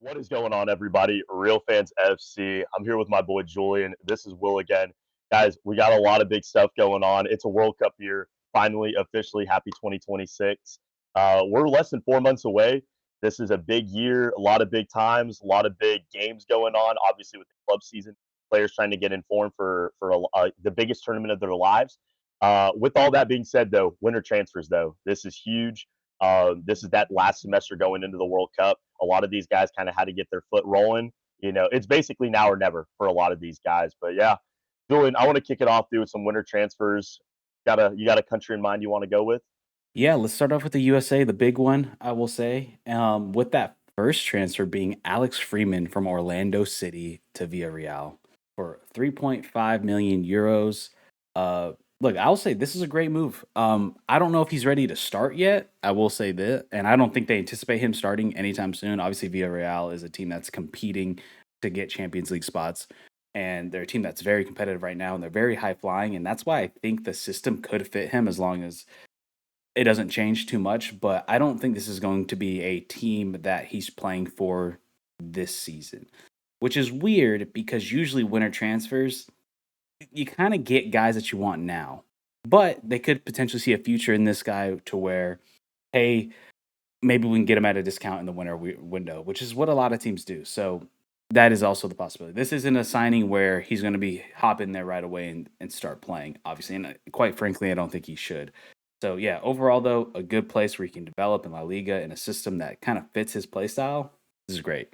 What is going on, everybody? Real Fans FC. I'm here with my boy Julian. This is Will again. Guys, we got a lot of big stuff going on. It's a World Cup year. Finally, officially, happy 2026. We're less than 4 months away. This is a big year, a lot of big times, a lot of big games going on. Obviously, with the club season, players trying to get in form for the biggest tournament of their lives. With all that being said, though, winter transfers, though, this is huge. This is that last semester going into the World Cup. A lot of these guys kind of had to get their foot rolling. It's basically now or never for a lot of these guys. But yeah, Julian, I want to kick it off, dude, with some winter transfers. You got a country in mind you want to go with? Yeah, let's start off with the USA, the big one, I will say. With that first transfer being Alex Freeman from Orlando City to Villarreal for 3.5 million euros. Look, I'll say this is a great move. I don't know if he's ready to start yet. I will say that, and I don't think they anticipate him starting anytime soon. Obviously, Villarreal is a team that's competing to get Champions League spots, and they're a team that's very competitive right now, and they're very high flying, and that's why I think the system could fit him as long as it doesn't change too much, but I don't think this is going to be a team that he's playing for this season, which is weird because usually winter transfers, you kind of get guys that you want now, but they could potentially see a future in this guy to where, hey, maybe we can get him at a discount in the window, which is what a lot of teams do. So that is also the possibility. This isn't a signing where he's going to be hopping there right away and start playing, obviously. And quite frankly, I don't think he should. So yeah, overall though, a good place where he can develop in La Liga in a system that kind of fits his play style. This is great.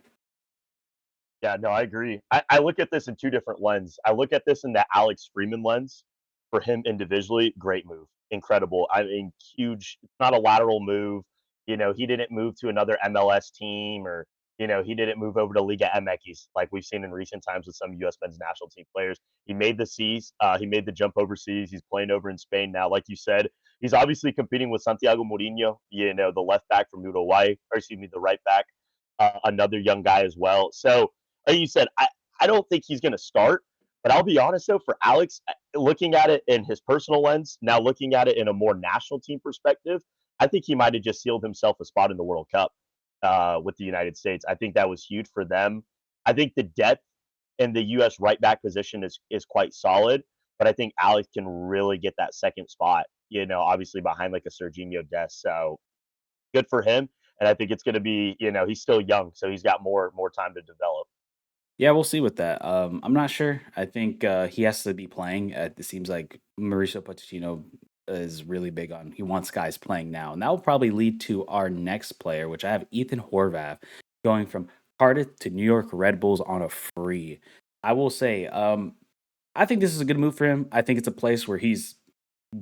Yeah, no, I agree. I look at this in two different lenses. I look at this in the Alex Freeman lens. For him individually, great move, incredible. I mean, huge. It's not a lateral move. He didn't move to another MLS team, or he didn't move over to Liga MX like we've seen in recent times with some U.S. men's national team players. He made the seas. He made the jump overseas. He's playing over in Spain now, like you said. He's obviously competing with Santiago Mourinho, the left back from Uruguay, or excuse me, the right back, another young guy as well. So like you said, I don't think he's going to start. But I'll be honest, though, for Alex, looking at it in his personal lens, now looking at it in a more national team perspective, I think he might have just sealed himself a spot in the World Cup with the United States. I think that was huge for them. I think the depth in the U.S. right back position is quite solid, but I think Alex can really get that second spot. Obviously behind like a Serginho Dest. So good for him, and I think it's going to be. He's still young, so he's got more time to develop. Yeah, we'll see with that. I'm not sure. I think he has to be playing. It seems like Mauricio Pochettino is really big on he wants guys playing now, and that will probably lead to our next player, which I have Ethan Horvath going from Cardiff to New York Red Bulls on a free. I will say, I think this is a good move for him. I think it's a place where he's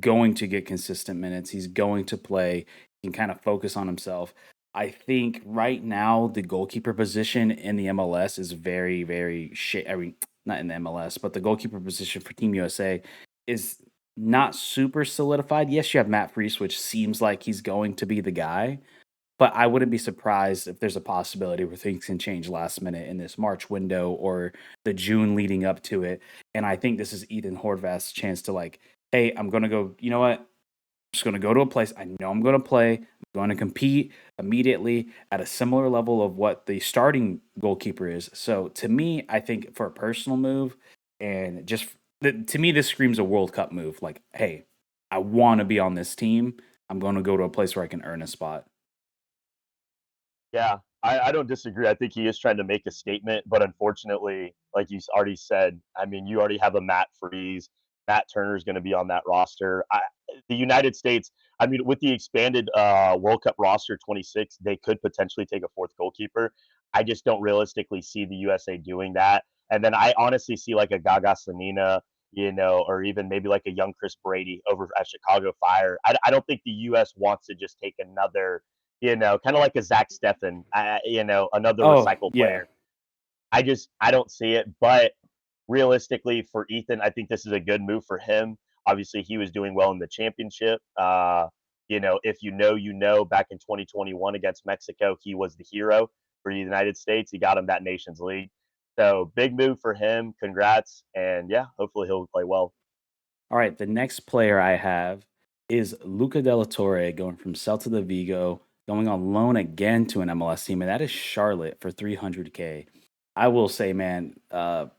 going to get consistent minutes. He's going to play. He can kind of focus on himself. I think right now the goalkeeper position in the MLS is very, very shit. I mean, not in the MLS, but the goalkeeper position for Team USA is not super solidified. Yes, you have Matt Freese, which seems like he's going to be the guy, but I wouldn't be surprised if there's a possibility where things can change last minute in this March window or the June leading up to it. And I think this is Ethan Horvath's chance to like, hey, I'm gonna go. You know what? I'm just gonna go to a place I know I'm gonna play. I'm going to compete immediately at a similar level of what the starting goalkeeper is. So to me, I think for a personal move and just to me, this screams a World Cup move. Like, hey, I want to be on this team. I'm going to go to a place where I can earn a spot. Yeah, I don't disagree. I think he is trying to make a statement, but unfortunately, like you already said, I mean, you already have a Matt Freeze. Matt Turner is going to be on that roster. The United States, I mean, with the expanded World Cup roster 26, they could potentially take a fourth goalkeeper. I just don't realistically see the USA doing that. And then I honestly see like a Gaga Slanina, or even maybe like a young Chris Brady over at Chicago Fire. I don't think the US wants to just take another kind of like a Zach Steffen, another Oh, recycle yeah. player. I don't see it, but realistically for Ethan, I think this is a good move for him. Obviously, he was doing well in the championship. If back in 2021 against Mexico, he was the hero for the United States. He got him that Nations League. So big move for him. Congrats, and yeah, hopefully he'll play well. All right, the next player I have is Luca Della Torre going from Celta de Vigo going on loan again to an MLS team, and that is Charlotte for 300K. I will say, man, the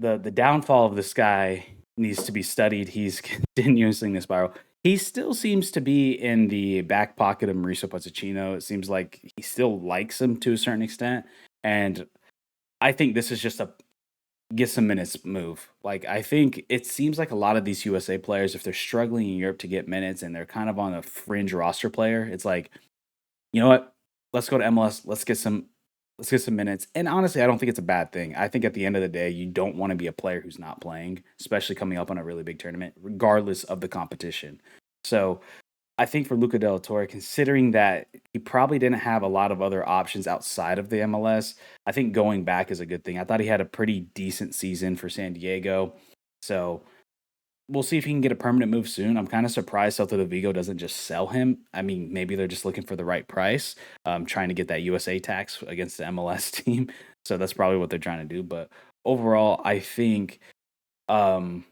downfall of this guy needs to be studied. He's continuously in the spiral. He still seems to be in the back pocket of Mauricio Pochettino. It seems like he still likes him to a certain extent, and I think this is just a get some minutes move. Like I think it seems like a lot of these USA players, if they're struggling in Europe to get minutes and they're kind of on a fringe roster player, it's like, you know what? Let's go to MLS. Let's get some minutes. And honestly, I don't think it's a bad thing. I think at the end of the day, you don't want to be a player who's not playing, especially coming up on a really big tournament, regardless of the competition. So I think for Luca Del Torre, considering that he probably didn't have a lot of other options outside of the MLS, I think going back is a good thing. I thought he had a pretty decent season for San Diego. So we'll see if he can get a permanent move soon. I'm kind of surprised Celta de Vigo doesn't just sell him. I mean, maybe they're just looking for the right price, trying to get that USA tax against the MLS team. So that's probably what they're trying to do. But overall, I think um,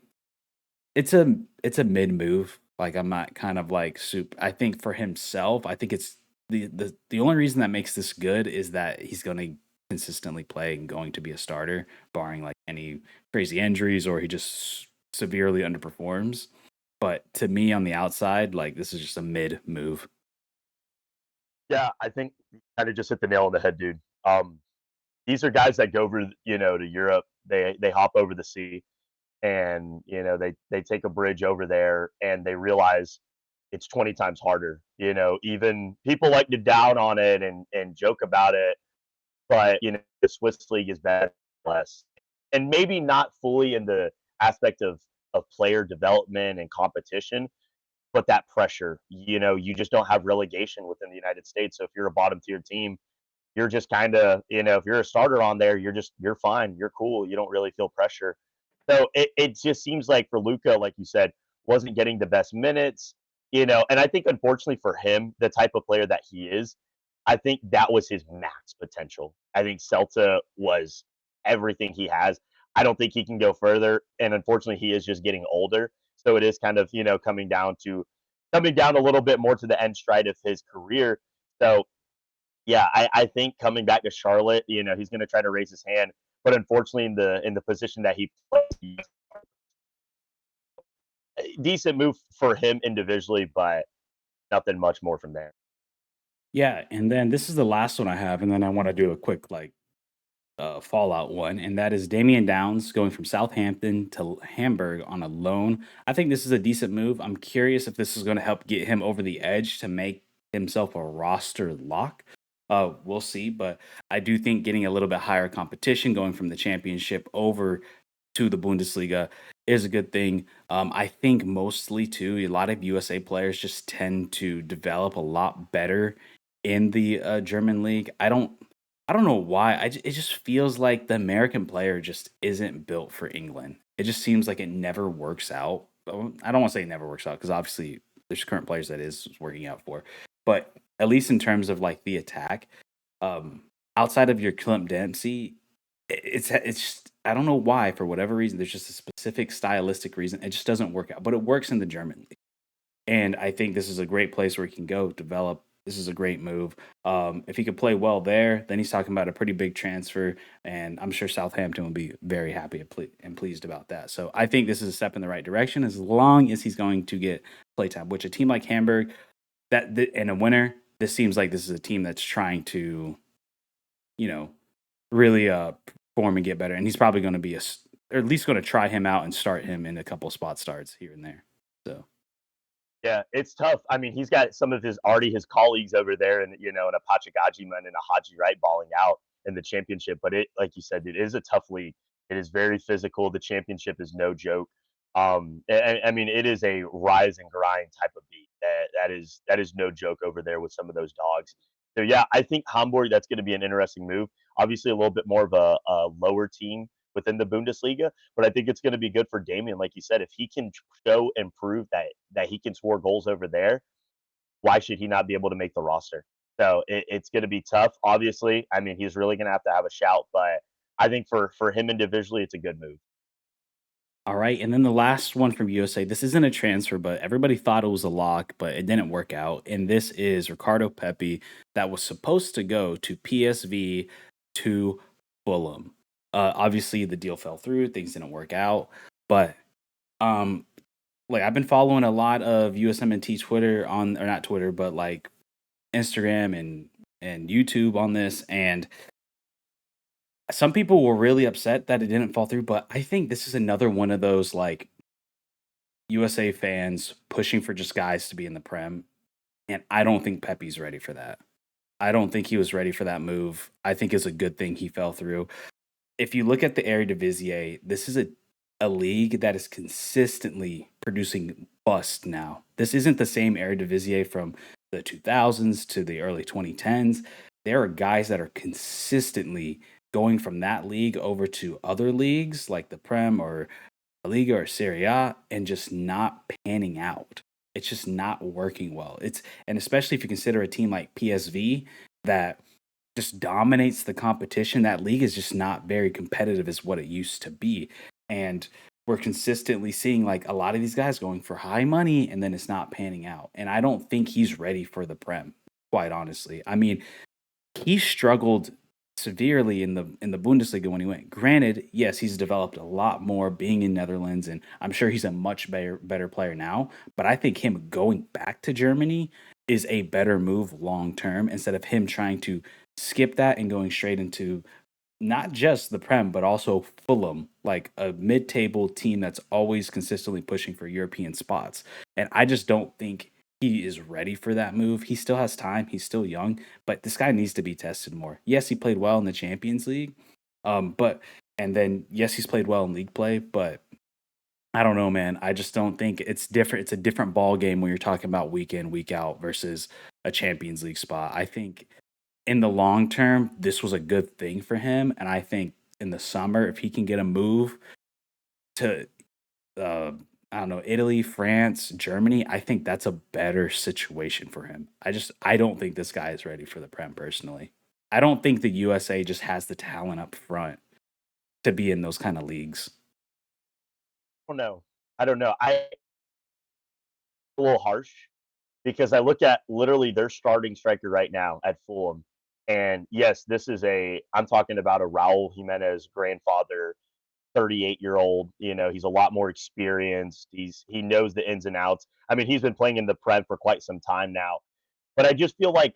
it's a mid move. Like I'm not kind of like soup. I think for himself, I think it's the only reason that makes this good is that he's going to consistently play and going to be a starter, barring like any crazy injuries or he just severely underperforms. But to me, on the outside, like this is just a mid move. Yeah, I think you kind of just hit the nail on the head, dude. These are guys that go over, to Europe. They hop over the sea, and they take a bridge over there, and they realize it's 20 times harder. Even people like to down on it and joke about it, but the Swiss league is better, less, and maybe not fully in the aspect of player development and competition, but that pressure. You just don't have relegation within the United States. So if you're a bottom tier team, you're just kind of, if you're a starter on there, you're fine, you're cool, you don't really feel pressure. So it just seems like for Luca, like you said, wasn't getting the best minutes, and I think unfortunately for him, the type of player that he is, I think that was his max potential. I think Celta was everything he has. I don't think he can go further, and unfortunately, he is just getting older. So it is kind of coming down a little bit more to the end stride of his career. So yeah, I think coming back to Charlotte, he's going to try to raise his hand, but unfortunately, in the position that he plays, decent move for him individually, but nothing much more from there. Yeah, and then this is the last one I have, and then I want to do a quick like Fallout one, and that is Damian Downs going from Southampton to Hamburg on a loan. I think this is a decent move. I'm curious if this is going to help get him over the edge to make himself a roster lock. We'll see, but I do think getting a little bit higher competition, going from the championship over to the Bundesliga, is a good thing. I think mostly too, a lot of USA players just tend to develop a lot better in the German league. I don't know why. It just feels like the American player just isn't built for England. It just seems like it never works out. I don't want to say it never works out because obviously there's current players that is working out for, but at least in terms of like the attack, um, outside of your Clint Dempsey, it's just, I don't know why, for whatever reason. There's just a specific stylistic reason it just doesn't work out, but it works in the German league. And I think this is a great place where he can go develop. This is a great move. If he could play well there, then he's talking about a pretty big transfer, and I'm sure Southampton will be very happy and pleased about that. So I think this is a step in the right direction as long as he's going to get playtime. Which a team like Hamburg, and a winner, this seems like this is a team that's trying to, you know, really perform and get better. And he's probably going to be or at least going to try him out and start him in a couple spot starts here and there. So. Yeah, it's tough. I mean, he's got some of his colleagues over there, and and a Pachagajiman and a Haji Wright balling out in the championship. But it, like you said, it is a tough league. It is very physical. The championship is no joke. I mean, it is a rise and grind type of beat. That is no joke over there with some of those dogs. So yeah, I think Hamburg, that's going to be an interesting move. Obviously, a little bit more of a lower team within the Bundesliga, but I think it's going to be good for Damian. Like you said, if he can show and prove that he can score goals over there, why should he not be able to make the roster? So it's going to be tough. Obviously, I mean, he's really going to have a shout, but I think for him individually, it's a good move. All right, and then the last one from USA. This isn't a transfer, but everybody thought it was a lock, but it didn't work out. And this is Ricardo Pepi that was supposed to go to PSV to Fulham. Obviously, the deal fell through; things didn't work out. But um, like I've been following a lot of USMNT Twitter on, or not Twitter, but like Instagram and YouTube on this, and some people were really upset that it didn't fall through. But I think this is another one of those like USA fans pushing for just guys to be in the Prem, and I don't think Pepe's ready for that. I don't think he was ready for that move. I think it's a good thing he fell through. If you look at the Eredivisie, this is a league that is consistently producing bust now. This isn't the same Eredivisie from the 2000s to the early 2010s. There are guys that are consistently going from that league over to other leagues like the Prem or Liga or Serie A and just not panning out. It's just not working well. It's and especially if you consider a team like PSV that just dominates the competition, that league is just not very competitive as what it used to be. And we're consistently seeing like a lot of these guys going for high money and then it's not panning out. And I don't think he's ready for the Prem, quite honestly. I mean, he struggled severely in the Bundesliga when he went. Granted, yes, he's developed a lot more being in Netherlands, and I'm sure he's a much better player now. But I think him going back to Germany is a better move long term instead of him trying to skip that and going straight into not just the Prem, but also Fulham, like a mid-table team that's always consistently pushing for European spots. And I just don't think he is ready for that move. He still has time. He's still young, but this guy needs to be tested more. Yes, he played well in the Champions League, but and then yes, he's played well in league play, but I don't know, man. I just don't think it's different. It's a different ball game when you're talking about week in, week out versus a Champions League spot. I think in the long term, this was a good thing for him. And I think in the summer, if he can get a move to, uh, I don't know, Italy, France, Germany, I think that's a better situation for him. I don't think this guy is ready for the Prem personally. I don't think the USA just has the talent up front to be in those kind of leagues. don't know. I don't know. A little harsh because I look at literally their starting striker right now at Fulham. And yes, this is I'm talking about a Raul Jimenez grandfather, 38-year-old. He's a lot more experienced. He knows the ins and outs. I mean, he's been playing in the Prem for quite some time now. But I just feel like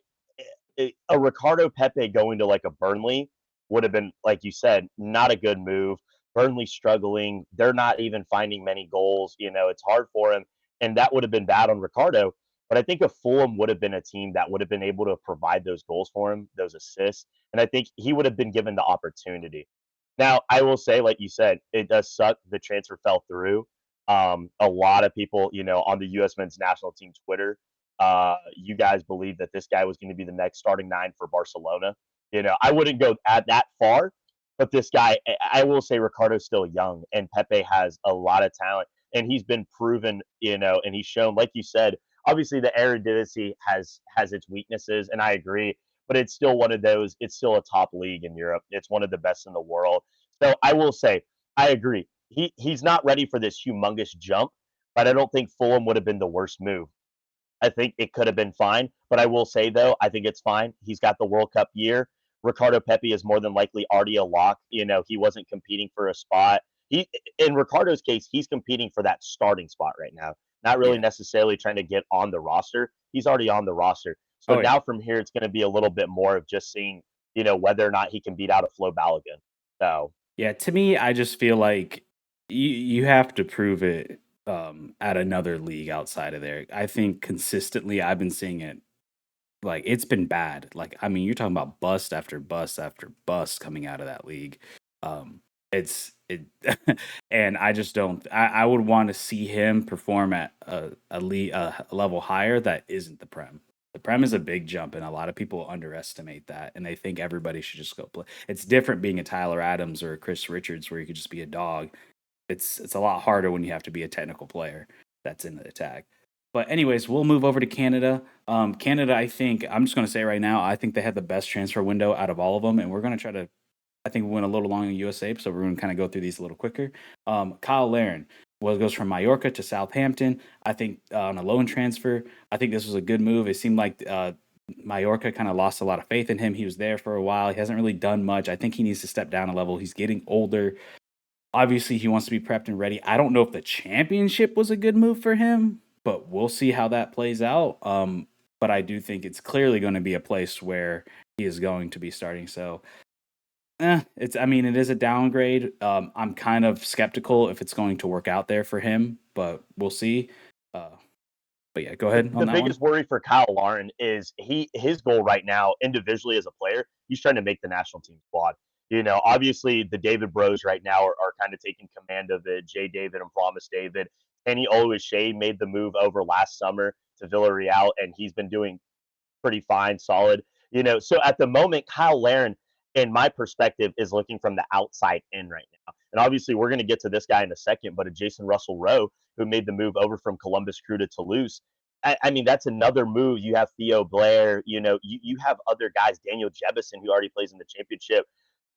a Ricardo Pepe going to like a Burnley would have been, like you said, not a good move. Burnley struggling. They're not even finding many goals. It's hard for him. And that would have been bad on Ricardo. But I think if Fulham would have been a team that would have been able to provide those goals for him, those assists, and I think he would have been given the opportunity. Now, I will say, like you said, it does suck the transfer fell through. A lot of people, on the U.S. men's national team Twitter, you guys believe that this guy was going to be the next starting nine for Barcelona. I wouldn't go at that far, but this guy, I will say Ricardo's still young and Pepe has a lot of talent and he's been proven, and he's shown, like you said, obviously the Eredivisie has its weaknesses, and I agree, but it's still one of those. It's still a top league in Europe. It's one of the best in the world. So I will say, I agree. He's not ready for this humongous jump, but I don't think Fulham would have been the worst move. I think it could have been fine, but I will say though, I think it's fine. He's got the World Cup year. Ricardo Pepi is more than likely already a lock. He wasn't competing for a spot. In Ricardo's case, he's competing for that starting spot right now. Not really Yeah. necessarily trying to get on the roster. He's already on the roster. So Oh yeah. now from here, it's going to be a little bit more of just seeing, whether or not he can beat out a Flo Balogun. So Yeah, to me, I just feel like you have to prove it at another league outside of there. I think consistently I've been seeing it like it's been bad. Like I mean, you're talking about bust after bust after bust coming out of that league. Um it's it and I just don't I would want to see him perform at a level higher that isn't the Prem. The Prem is a big jump, and a lot of people underestimate that, and they think everybody should just go play. It's different being a Tyler Adams or a Chris Richards, where you could just be a dog. It's a lot harder when you have to be a technical player that's in the attack. But anyways, we'll move over to Canada. Canada, I think I'm just going to say right now, I think they had the best transfer window out of all of them, and we're going to try to I think we went a little long in USA, so we're going to kind of go through these a little quicker. Kyle Laren goes from Mallorca to Southampton. I think on a loan transfer. I think this was a good move. It seemed like Mallorca kind of lost a lot of faith in him. He was there for a while. He hasn't really done much. I think he needs to step down a level. He's getting older. Obviously, he wants to be prepped and ready. I don't know if the championship was a good move for him, but we'll see how that plays out. But I do think it's clearly going to be a place where he is going to be starting. So, it's. I mean, it is a downgrade. I'm kind of skeptical if it's going to work out there for him, but we'll see. Uh, but yeah, go The, ahead on the that one. biggest worry for Kyle Lauren is his goal right now, individually as a player, he's trying to make the national team squad. Obviously the David Bros right now are kind of taking command of it. Jay David and Promise David. Kenny Oluwaseyi made the move over last summer to Villarreal, and he's been doing pretty fine, solid. So at the moment, Kyle Laren, in my perspective, is looking from the outside in right now. And obviously, we're going to get to this guy in a second, but a Jason Russell Rowe, who made the move over from Columbus Crew to Toulouse. I mean, that's another move. You have Theo Blair, you have other guys, Daniel Jebison, who already plays in the championship.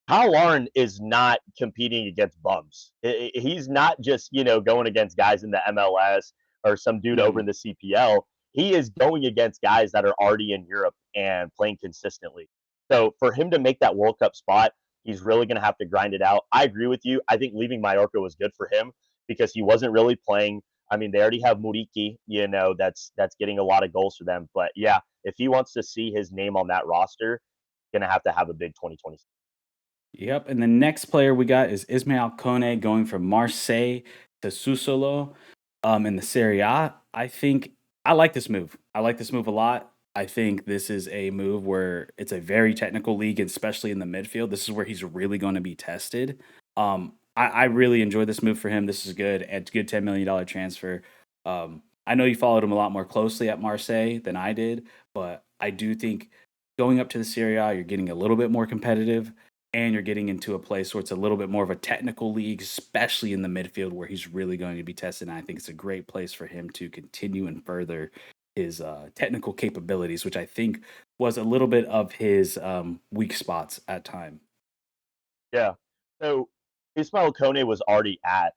Kyle Lauren is not competing against bums. He's not just, going against guys in the MLS or some dude over in Mhm. the CPL. He is going against guys that are already in Europe and playing consistently. So for him to make that World Cup spot, he's really going to have to grind it out. I agree with you. I think leaving Mallorca was good for him because he wasn't really playing. I mean, they already have Muriqi, that's getting a lot of goals for them. But yeah, if he wants to see his name on that roster, going to have a big 2020. Yep, and the next player we got is Ismail Kone going from Marseille to Susolo in the Serie A. I think I like this move. I like this move a lot. I think this is a move where it's a very technical league, especially in the midfield. This is where he's really going to be tested. I really enjoy this move for him. This is good. It's a good $10 million transfer. I know you followed him a lot more closely at Marseille than I did, but I do think going up to the Serie A, you're getting a little bit more competitive and you're getting into a place where it's a little bit more of a technical league, especially in the midfield where he's really going to be tested. And I think it's a great place for him to continue and further his technical capabilities, which I think was a little bit of his weak spots at time. Yeah. So Ismail Kone was already at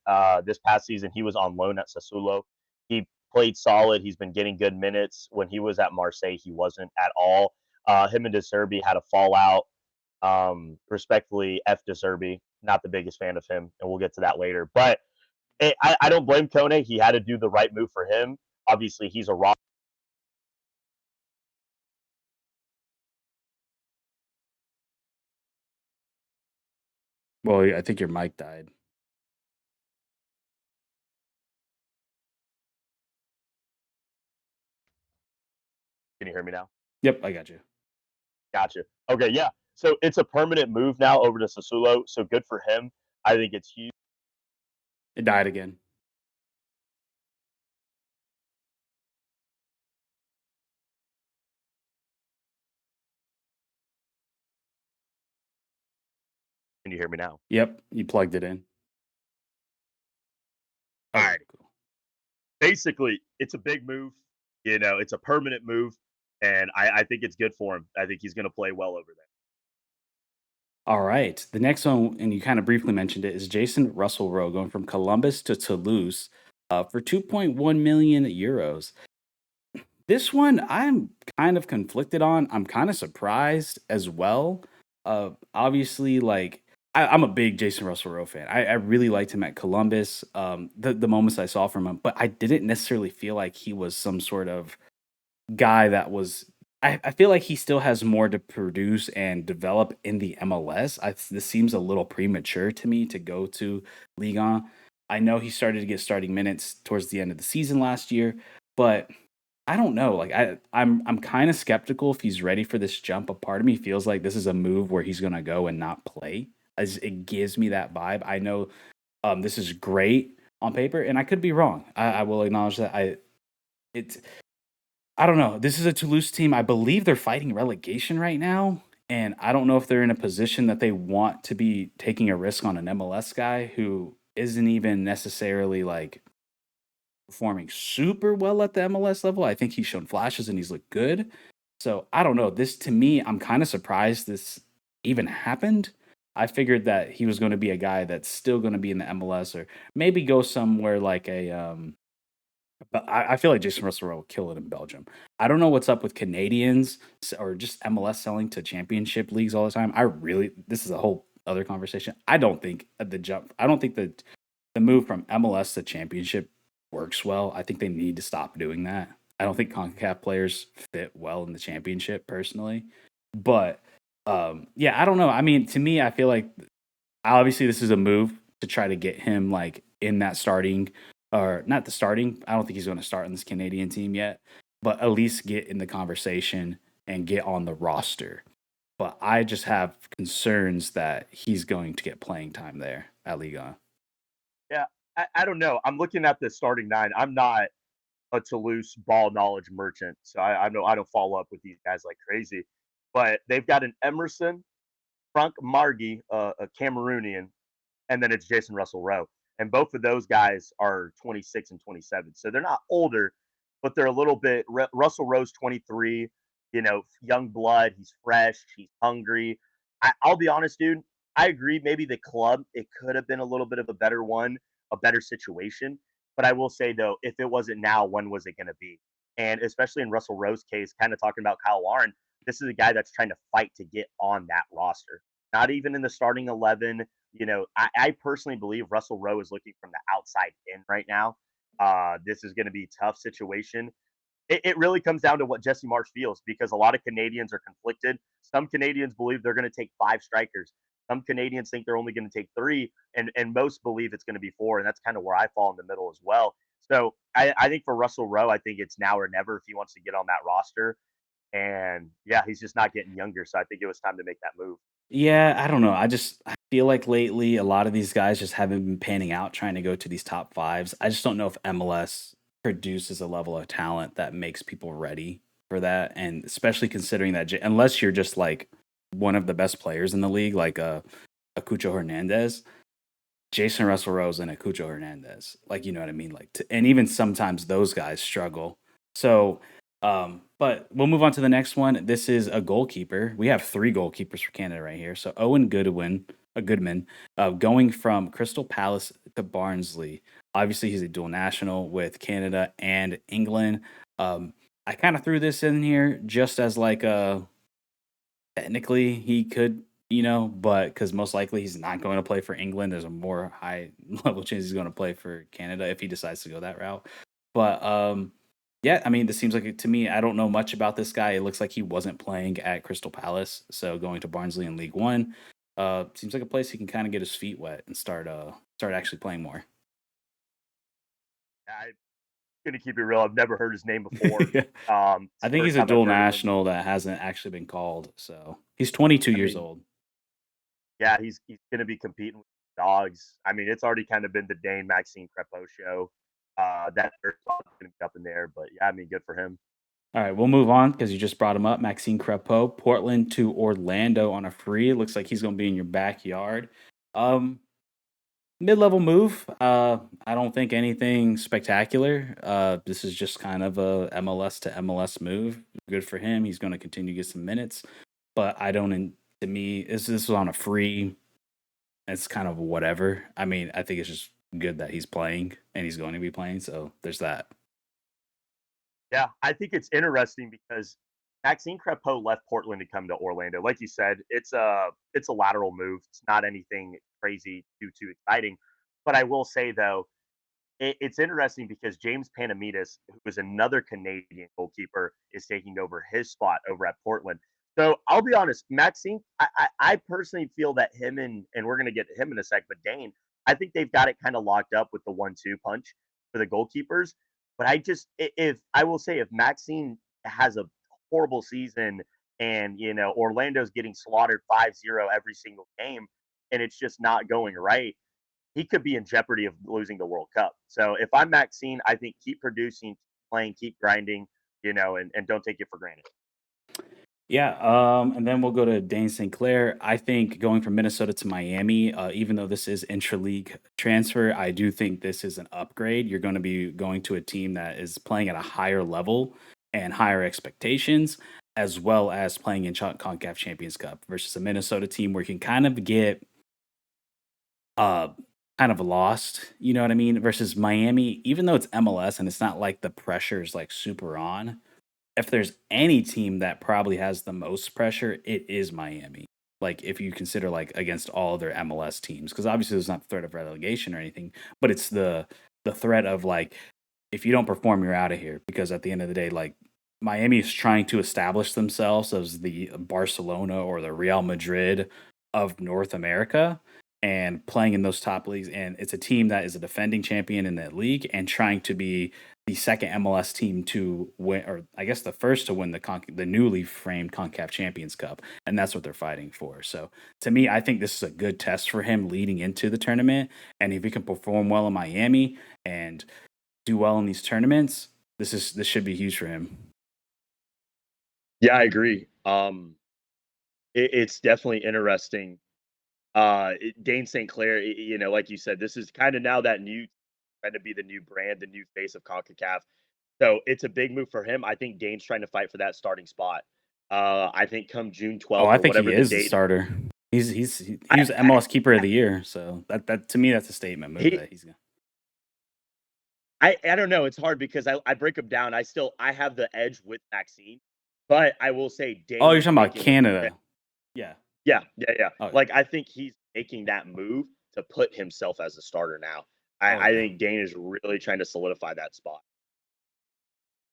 this past season. He was on loan at Sassuolo. He played solid. He's been getting good minutes. When he was at Marseille, he wasn't at all. Him and De Zerbi had a fallout. Respectfully, F De Zerbi. Not the biggest fan of him, and we'll get to that later. But I don't blame Kone. He had to do the right move for him. Obviously, he's a raw. Well, I think your mic died. Can you hear me now? Yep, I got you. Gotcha. Okay, yeah. So it's a permanent move now over to Sassuolo. So good for him. I think it's huge. It died again. Can you hear me now? Yep, you plugged it in. All Okay, right. cool. Basically, it's a big move. It's a permanent move, and I think it's good for him. I think he's going to play well over there. All right. The next one, and you kind of briefly mentioned it, is Jason Russell Rowe going from Columbus to Toulouse for 2.1 million euros. This one I'm kind of conflicted on. I'm kind of surprised as well. Obviously, like I'm a big Jason Russell Rowe fan. I really liked him at Columbus. The moments I saw from him, but I didn't necessarily feel like he was some sort of guy that was. I feel like he still has more to produce and develop in the MLS. This seems a little premature to me to go to Ligue 1. I know he started to get starting minutes towards the end of the season last year, but I don't know. Like I'm kind of skeptical if he's ready for this jump. A part of me feels like this is a move where he's gonna go and not play. As it gives me that vibe. I know this is great on paper, and I could be wrong. I will acknowledge that. It's I don't know. This is a Toulouse team. I believe they're fighting relegation right now, and I don't know if they're in a position that they want to be taking a risk on an MLS guy who isn't even necessarily like performing super well at the MLS level. I think he's shown flashes and he's looked good. So I don't know. This to me, I'm kind of surprised this even happened. I figured that he was going to be a guy that's still going to be in the MLS or maybe go somewhere like a but I feel like Jason Russell will kill it in Belgium. I don't know what's up with Canadians or just MLS selling to championship leagues all the time. This is a whole other conversation. I don't think that the move from MLS to championship works well. I think they need to stop doing that. I don't think CONCACAF players fit well in the championship personally. But yeah, I don't know. I mean, to me, I feel like obviously this is a move to try to get him like in that starting or not the starting. I don't think he's going to start on this Canadian team yet, but at least get in the conversation and get on the roster. But I just have concerns that he's going to get playing time there at Liga. Yeah, I don't know. I'm looking at the starting nine. I'm not a Toulouse ball knowledge merchant, so I know I don't follow up with these guys like crazy. But they've got an Emerson, Frank Margi, a Cameroonian, and then it's Jason Russell Rowe. And both of those guys are 26 and 27. So they're not older, but they're a little bit. Russell Rowe's 23, young blood. He's fresh. He's hungry. I'll be honest, dude. I agree. Maybe the club, it could have been a little bit of a better one, a better situation. But I will say, though, if it wasn't now, when was it going to be? And especially in Russell Rowe's case, kind of talking about Kyle Lauren, this is a guy that's trying to fight to get on that roster. Not even in the starting 11, I personally believe Russell Rowe is looking from the outside in right now. This is going to be a tough situation. It really comes down to what Jesse Marsh feels because a lot of Canadians are conflicted. Some Canadians believe they're going to take 5 strikers. Some Canadians think they're only going to take 3, and most believe it's going to be 4, and that's kind of where I fall in the middle as well. So I think for Russell Rowe, I think it's now or never if he wants to get on that roster. And yeah, he's just not getting younger, so I think it was time to make that move. Yeah, I don't know. I feel like lately a lot of these guys just haven't been panning out trying to go to these top fives. I just don't know if MLS produces a level of talent that makes people ready for that, and especially considering that unless you're just like one of the best players in the league, like Acucho Hernandez, Jason Russell Rose and Acucho Hernandez. Like, you know what I mean? And even sometimes those guys struggle. So, but we'll move on to the next one. This is a goalkeeper. We have 3 goalkeepers for Canada right here. So Owen Goodman, going from Crystal Palace to Barnsley. Obviously, he's a dual national with Canada and England. I kind of threw this in here just as like a technically he could, but because most likely he's not going to play for England. There's a more high level chance he's going to play for Canada if he decides to go that route. But yeah, I mean, this seems like to me. I don't know much about this guy. It looks like he wasn't playing at Crystal Palace, so going to Barnsley in League One seems like a place he can kind of get his feet wet and start actually playing more. I'm gonna keep it real. I've never heard his name before. It's I the think first he's a time I've dual heard of him. national that hasn't actually been called. So he's 22 I years mean, old. yeah, he's gonna be competing with dogs. I mean, it's already kind of been the Dane Maxine Crepeau show. That third spot's gonna be up in there, but yeah, I mean, good for him. All right, we'll move on because you just brought him up. Maxine Crepeau, Portland to Orlando on a free. It looks like he's going to be in your backyard. Um, Mid-level move. I don't think anything spectacular. This is just kind of a MLS to MLS move. Good for him. He's going to continue to get some minutes, but I don't. To me, this was on a free. It's kind of whatever. I mean, I think it's just good that he's playing and he's going to be playing. So there's that. Yeah, I think it's interesting because Maxine Crepeau left Portland to come to Orlando. Like you said, it's a lateral move. It's not anything crazy, too exciting. But I will say though, it's interesting because James Panamitas, who is another Canadian goalkeeper, is taking over his spot over at Portland. So I'll be honest, Maxine, I personally feel that him and we're gonna get to him in a sec, but Dane, I think they've got it kind of locked up with the 1-2 punch for the goalkeepers. But if I will say if Maxine has a horrible season and Orlando's getting slaughtered 5-0 every single game and it's just not going right, he could be in jeopardy of losing the World Cup. So if I'm Maxine, I think keep producing, keep playing, keep grinding, and don't take it for granted. Yeah, and then we'll go to Dane St. Clair. I think going from Minnesota to Miami, even though this is intra-league transfer, I do think this is an upgrade. You're going to be going to a team that is playing at a higher level and higher expectations, as well as playing in CONCACAF Champions Cup versus a Minnesota team where you can kind of get uh, kind of lost, you know what I mean? Versus Miami, even though it's MLS and it's not like the pressure is like super on, if there's any team that probably has the most pressure, it is Miami. Like if you consider like against all other MLS teams, because obviously there's not the threat of relegation or anything, but it's the threat of like if you don't perform, you're out of here. Because at the end of the day, like Miami is trying to establish themselves as the Barcelona or the Real Madrid of North America and playing in those top leagues. And it's a team that is a defending champion in that league and trying to be the second MLS team to win, or I guess the first to win the newly framed CONCACAF Champions Cup, and that's what they're fighting for. So to me, I think this is a good test for him leading into the tournament, and if he can perform well in Miami and do well in these tournaments, this should be huge for him. Yeah, I agree. It's definitely interesting. Dane St. Clair, like you said, this is kind of now that new trying to be the new brand, the new face of CONCACAF. So it's a big move for him. I think Dane's trying to fight for that starting spot. I think come June Oh, 12th I or think he whatever the is the date. starter. He I, was MLS Keeper of the Year, so that to me that's a statement move he that he's gonna. I don't know. It's hard because I break them down. I have the edge with vaccine, but I will say Oh, Dane you're is talking about making Canada? Yeah. yeah. Okay. Like I think he's making that move to put himself as a starter now. Oh I yeah. think Dane is really trying to solidify that spot.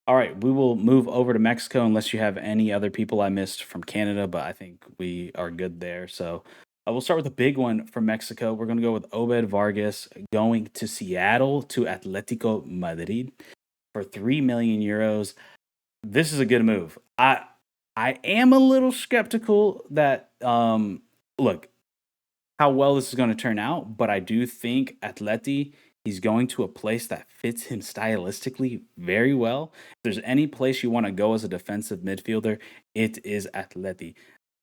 All right, we will move over to Mexico unless you have any other people I missed from Canada, but I think we are good there. So we'll start with a big one from Mexico. We're going to go with Obed Vargas going to Seattle to Atletico Madrid for 3 million euros. This is a good move. I am a little skeptical that look, how well this is going to turn out, but I do think Atleti, he's going to a place that fits him stylistically very well. If there's any place you want to go as a defensive midfielder, it is Atleti.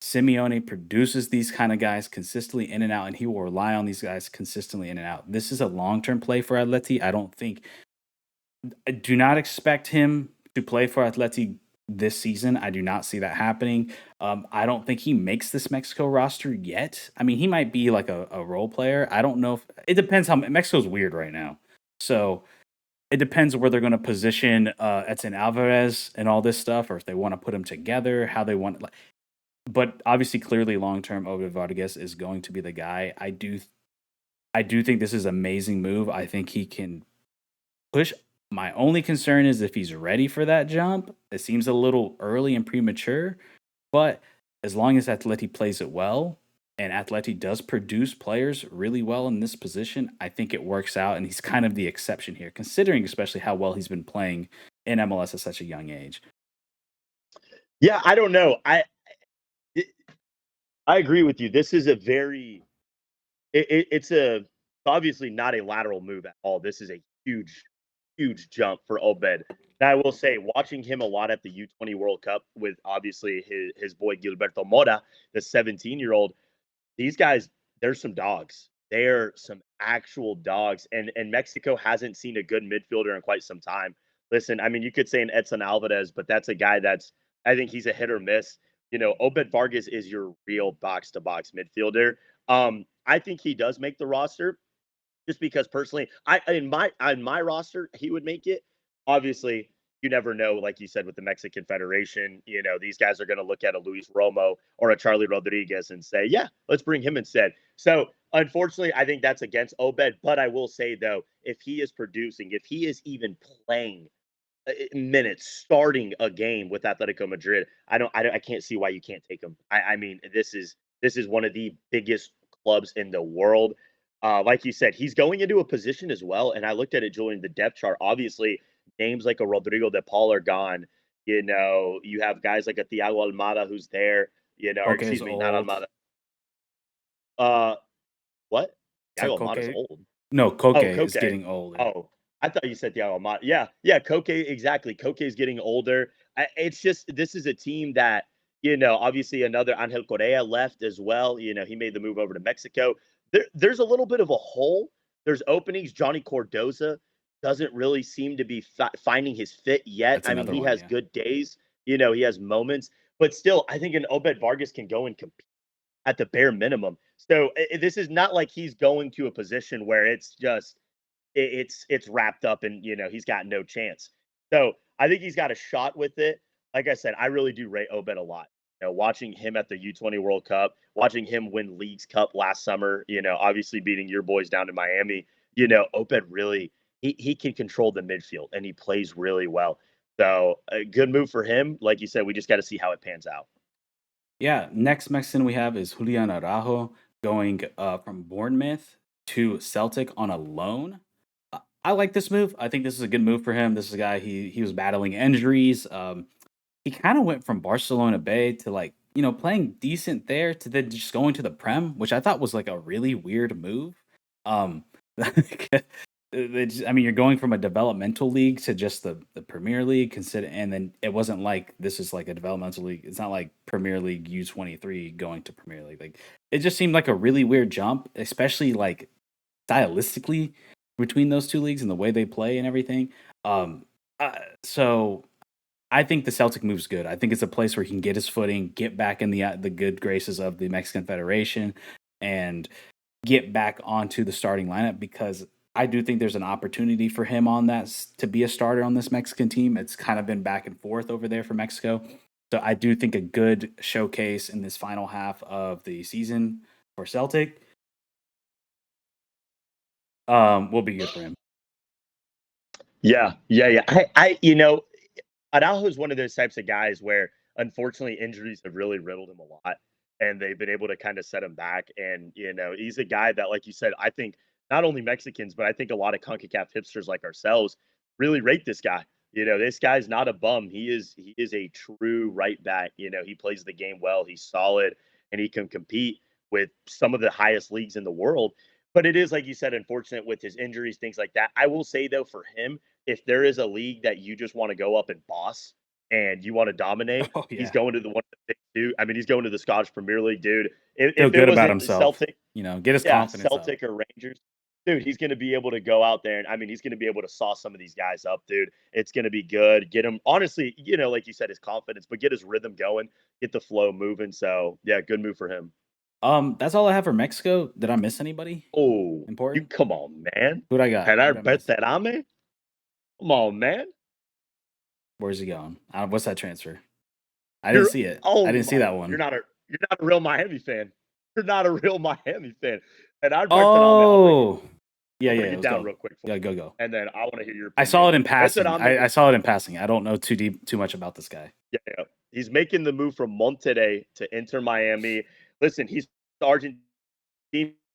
Simeone produces these kind of guys consistently in and out, and he will rely on these guys consistently in and out. This is a long term play for Atleti. I do not expect him to play for Atleti this season. I do not see that happening. I don't think he makes this Mexico roster yet. I mean, he might be like a role player. I don't know if it depends how Mexico's weird right now. So it depends where they're going to position Edson Alvarez and all this stuff, or if they want to put them together, how they want. But obviously, clearly, long term, Obed Vargas is going to be the guy. I do think this is an amazing move. I think he can push. My only concern is if he's ready for that jump. It seems a little early and premature, but as long as Atleti plays it well and Atleti does produce players really well in this position, I think it works out. And he's kind of the exception here, considering especially how well he's been playing in MLS at such a young age. Yeah, I don't know. I agree with you. This is a very it's a obviously not a lateral move at all. This is a huge jump for Obed. And I will say, watching him a lot at the U20 World Cup with obviously his boy Gilberto Mora, the 17-year-old, these guys, they're some dogs. They're some actual dogs. And Mexico hasn't seen a good midfielder in quite some time. Listen, I mean, you could say an Edson Alvarez, but that's a guy that's I think he's a hit or miss. Obed Vargas is your real box to box midfielder. I think he does make the roster just because personally, I on my roster, he would make it. Obviously, you never know, like you said, with the Mexican Federation, these guys are going to look at a Luis Romo or a Charlie Rodriguez and say, yeah, let's bring him instead. So, unfortunately, I think that's against Obed. But I will say, though, if he is producing, if he is even playing minutes starting a game with Atletico Madrid, I can't see why you can't take him. I mean, this is one of the biggest clubs in the world. Like you said, he's going into a position as well. And I looked at it, Julian, the depth chart. Obviously, names like a Rodrigo de Paul are gone. You have guys like a Thiago Almada who's there. Or Koke is excuse me, not old. Almada. Uh, what? Said Thiago Almada's Koke. old. No, Koke Oh, is Koke. getting older. Oh, I thought you said Thiago Almada. Yeah, Koke, exactly. Koke is getting older. It's just this is a team that obviously another Angel Correa left as well. He made the move over to Mexico. There's a little bit of a hole. There's openings. Johnny Cordoza doesn't really seem to be finding his fit yet. That's I mean, another he one. has Yeah. good days. He has moments, but still, I think an Obed Vargas can go and compete at the bare minimum. So this is not like he's going to a position where it's just it's wrapped up and he's got no chance. So I think he's got a shot with it. Like I said, I really do rate Obed a lot. Watching him at the U20 World Cup, watching him win Leagues Cup last summer, obviously beating your boys down in Miami, Obed really he can control the midfield and he plays really well. So a good move for him. Like you said, we just got to see how it pans out. Yeah, next Mexican we have is Julian Araujo going from Bournemouth to Celtic on a loan. I like this move. I think this is a good move for him. This is a guy he was battling injuries. He kind of went from Barcelona Bay to like playing decent there to then just going to the Prem, which I thought was like a really weird move. Um, I mean, you're going from a developmental league to just the Premier League, consider, and then it wasn't like this is like a developmental league. It's not like Premier League U23 going to Premier League. Like it just seemed like a really weird jump, especially like stylistically between those two leagues and the way they play and everything. Um, so I think the Celtic move's good. I think it's a place where he can get his footing, get back in the good graces of the Mexican Federation, and get back onto the starting lineup because I do think there's an opportunity for him on to be a starter on this Mexican team. It's kind of been back and forth over there for Mexico. So I do think a good showcase in this final half of the season for Celtic will be good for him. Yeah. Araujo is one of those types of guys where unfortunately injuries have really riddled him a lot and they've been able to kind of set him back. And, he's a guy that, like you said, I think not only Mexicans, but I think a lot of CONCACAF hipsters like ourselves really rate this guy. This guy's not a bum. He is a true right back. He plays the game well, he's solid, and he can compete with some of the highest leagues in the world. But it is, like you said, unfortunate with his injuries, things like that. I will say though, for him, if there is a league that you just want to go up and boss and you want to dominate, Oh he's yeah, going to the one of the big two. I mean, he's going to the Scottish Premier League, dude. feel If it good about wasn't himself. Celtic, Get his yeah, confidence up. Celtic or Rangers, dude, he's going to be able to go out there and I mean, he's going to be able to saw some of these guys up, dude. It's going to be good. Get him, honestly, like you said, his confidence, but get his rhythm going, get the flow moving. So, yeah, good move for him. That's all I have for Mexico. Did I miss anybody Oh, you important? come on, man. Who'd I got? Gerard Who'd I miss? Berterame? Come on, man. Where's he going? What's that transfer? I didn't You're see it. I oh didn't see my that one. you're not a real Miami fan. You're not a real Miami fan. And I'd Berterame, Oh, yeah, I'll yeah. break it Let's down go. real quick for Yeah, you, go. and then I want to hear your I saw opinion. it in passing. Berterame I is saw it in passing. I don't know too much about this guy. yeah. He's making the move from Monterrey to Inter Miami. Listen, he's Argentinian.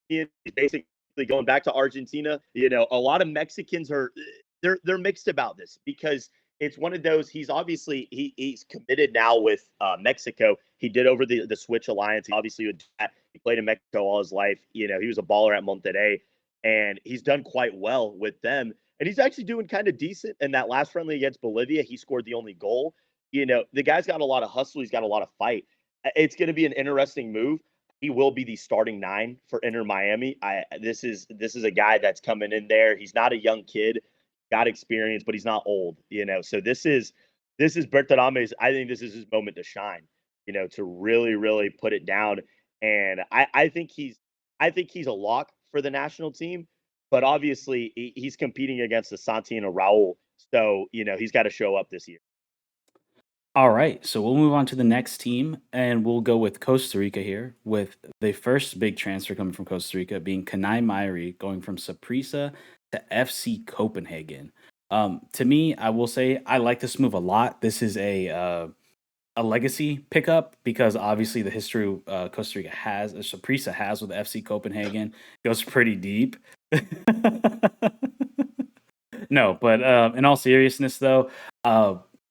He's basically going back to Argentina. A lot of Mexicans are they're mixed about this because it's one of those. He's obviously he's committed now with Mexico. He did over the Switch Alliance. He obviously he played in Mexico all his life. He was a baller at Monterrey, and he's done quite well with them. And he's actually doing kind of decent. In that last friendly against Bolivia, he scored the only goal. The guy's got a lot of hustle. He's got a lot of fight. It's going to be an interesting move. He will be the starting nine for Inter Miami. This is a guy that's coming in there. He's not a young kid, got experience, but he's not old. So this is Bertarame's. I think this is his moment to shine. To really put it down. And I think he's a lock for the national team. But obviously he's competing against the Santi and Raul, so he's got to show up this year. All right, so we'll move on to the next team, and we'll go with Costa Rica here, with the first big transfer coming from Costa Rica being Kanai Mairi going from Saprissa to FC Copenhagen. To me, I will say I like this move a lot. This is a legacy pickup because obviously the history Costa Rica has, or Saprissa has with FC Copenhagen goes pretty deep. No, but in all seriousness, though,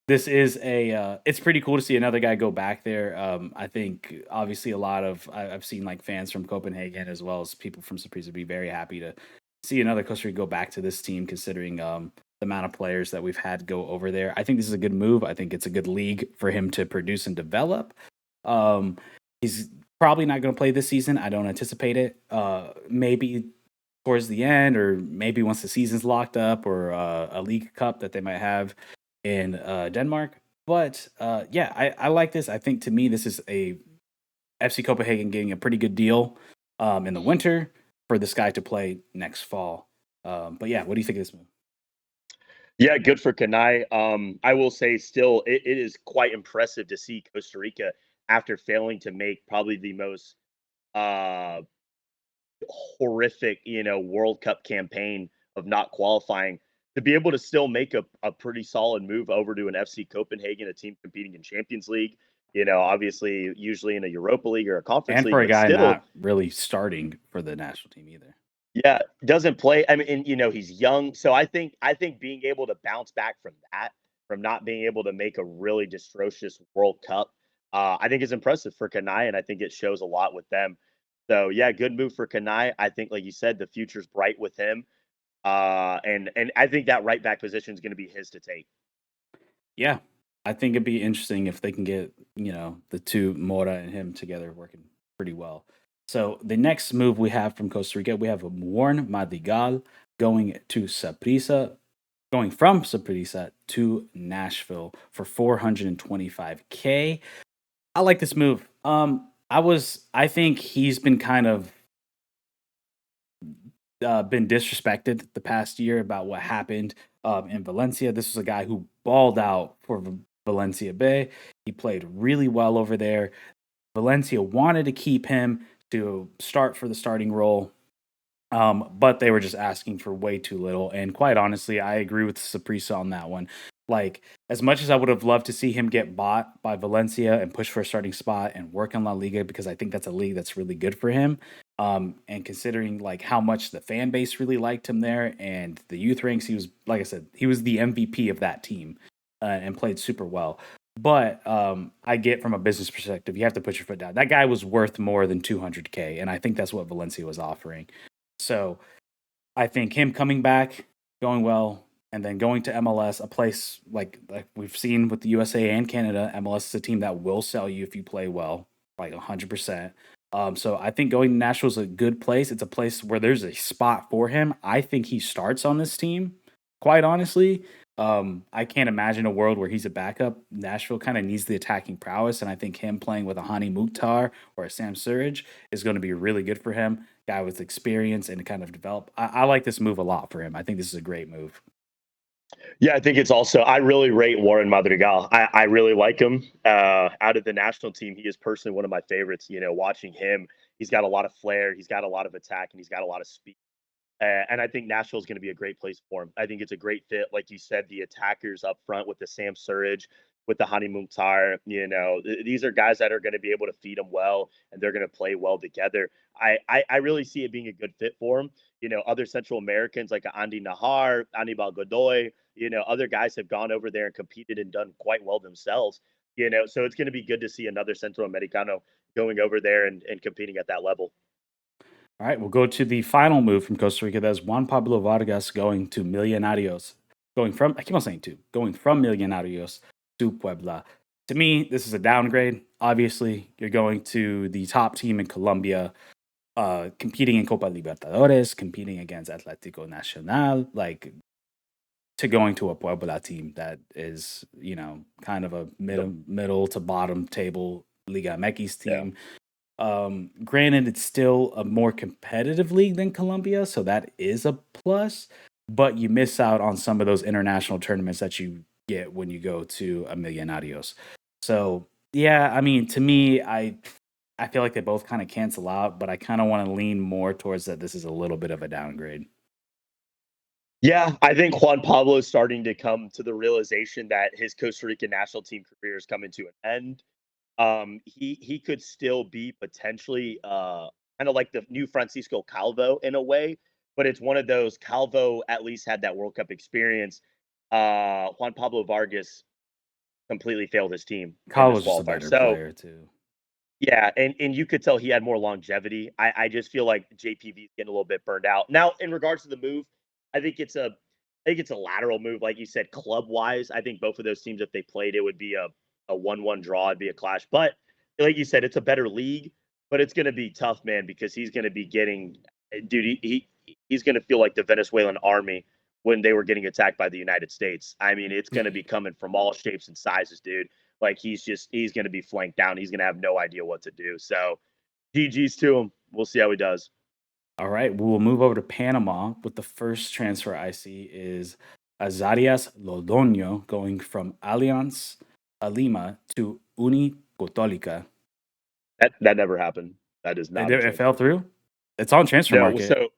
this is it's pretty cool to see another guy go back there. I think obviously I've seen like fans from Copenhagen as well as people from Saprissa be very happy to see another Costa Rica go back to this team, considering the amount of players that we've had go over there. I think this is a good move. I think it's a good league for him to produce and develop. He's probably not going to play this season. I don't anticipate it. Maybe towards the end, or maybe once the season's locked up, or a League Cup that they might have in Denmark. But yeah, I like this. I think to me, this is a FC Copenhagen getting a pretty good deal in the winter for this guy to play next fall. But yeah, what do you think of this move? Yeah, good for Kanai. I will say still, it is quite impressive to see Costa Rica after failing to make probably the most uh, horrific, World Cup campaign of not qualifying to be able to still make a pretty solid move over to an FC Copenhagen, a team competing in Champions League. Obviously, usually in a Europa League or a Conference And for League, a but guy still, not really starting for the national team either. yeah, doesn't play. I mean, and, he's young, so I think being able to bounce back from that, from not being able to make a really atrocious World Cup, I think is impressive for Kanai, and I think it shows a lot with them. So yeah, good move for Kanai. I think, like you said, the future's bright with him, and I think that right back position is going to be his to take. Yeah, I think it'd be interesting if they can get the two Mora and him together working pretty well. So the next move we have from Costa Rica, we have a Warren Madrigal going to Saprissa, going from Saprissa to Nashville for 425K. I like this move. I think he's been kind of been disrespected the past year about what happened in Valencia. This was a guy who balled out for Valencia Bay. He played really well over there. Valencia wanted to keep him to start for the starting role, but they were just asking for way too little. And quite honestly, I agree with Saprissa on that one. Like, as much as I would have loved to see him get bought by Valencia and push for a starting spot and work in La Liga, because I think that's a league that's really good for him. And considering like how much the fan base really liked him there and the youth ranks, he was, like I said, he was the MVP of that team and played super well. But I get from a business perspective, you have to put your foot down. That guy was worth more than 200K, and I think that's what Valencia was offering. So I think him coming back, going well, and then going to MLS, a place like we've seen with the USA and Canada, MLS is a team that will sell you if you play well, like 100%. So I think going to Nashville is a good place. It's a place where there's a spot for him. I think he starts on this team, quite honestly. I can't imagine a world where he's a backup. Nashville kind of needs the attacking prowess, and I think him playing with a Hani Mukhtar or a Sam Surridge is going to be really good for him. Guy with experience and kind of develop. I like this move a lot for him. I think this is a great move. Yeah, I think it's also. I really rate Warren Madrigal. I really like him. Out of the national team, he is personally one of my favorites. Watching him, he's got a lot of flair, he's got a lot of attack, and he's got a lot of speed. And I think Nashville is going to be a great place for him. I think it's a great fit, like you said, the attackers up front with the Sam Surridge, with the Hani Mukhtar. These are guys that are going to be able to feed him well, and they're going to play well together. I really see it being a good fit for him. Other Central Americans like Andy Nahar, Anibal Godoy, other guys have gone over there and competed and done quite well themselves. So it's going to be good to see another Central Americano going over there and competing at that level. All right, we'll go to the final move from Costa Rica. That's Juan Pablo Vargas going to Millonarios. I keep on saying two, going from Millonarios to Puebla. To me, this is a downgrade. Obviously, you're going to the top team in Colombia, competing in Copa Libertadores, competing against Atlético Nacional, like to going to a Puebla team that is, kind of a middle to bottom table Liga MX Yeah. team. Granted, it's still a more competitive league than Colombia, so that is a plus. But you miss out on some of those international tournaments that you get when you go to a Millonarios. So yeah, I mean, to me, I feel like they both kind of cancel out, but I kind of want to lean more towards that. This is a little bit of a downgrade. Yeah, I think Juan Pablo is starting to come to the realization that his Costa Rican national team career is coming to an end. He could still be potentially kind of like the new Francisco Calvo in a way, but it's one of those. Calvo at least had that World Cup experience. Juan Pablo Vargas completely failed his team in Kyle this was just a qualifier. better So player too. yeah, and you could tell he had more longevity. I just feel like JPV is getting a little bit burned out. Now, in regards to the move, I think it's a I think it's a lateral move, like you said, club wise. I think both of those teams, if they played, it would be a 1-1 draw. It'd be a clash. But like you said, it's a better league, but it's going to be tough, man, because he's going to be getting, dude. He's going to feel like the Venezuelan army when they were getting attacked by the United States. I mean, it's going to be coming from all shapes and sizes, dude. Like he's going to be flanked down. He's going to have no idea what to do. So GG's to him. We'll see how he does. All right, we will move over to Panama with the first transfer I see is Azarias Lodonio going from Allianz Lima to Uni Católica. That never happened. That is It, not a it fell transfer. through. It's on transfer No, market. so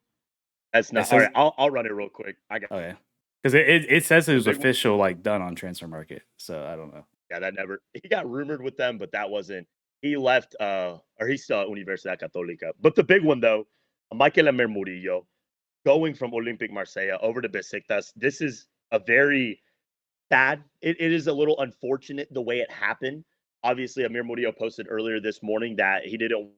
that's It not all right. says I'll run it real quick. I got okay because it says it the was big official like done on transfer market. So I don't know. yeah, that never he got rumored with them, but that wasn't he left or he's still at Universidad Católica. But the big one though, Michael Amir Murillo going from Olympic Marseille over to Besiktas. This is a very sad. It is a little unfortunate the way it happened. Obviously, Amir Murillo posted earlier this morning that he didn't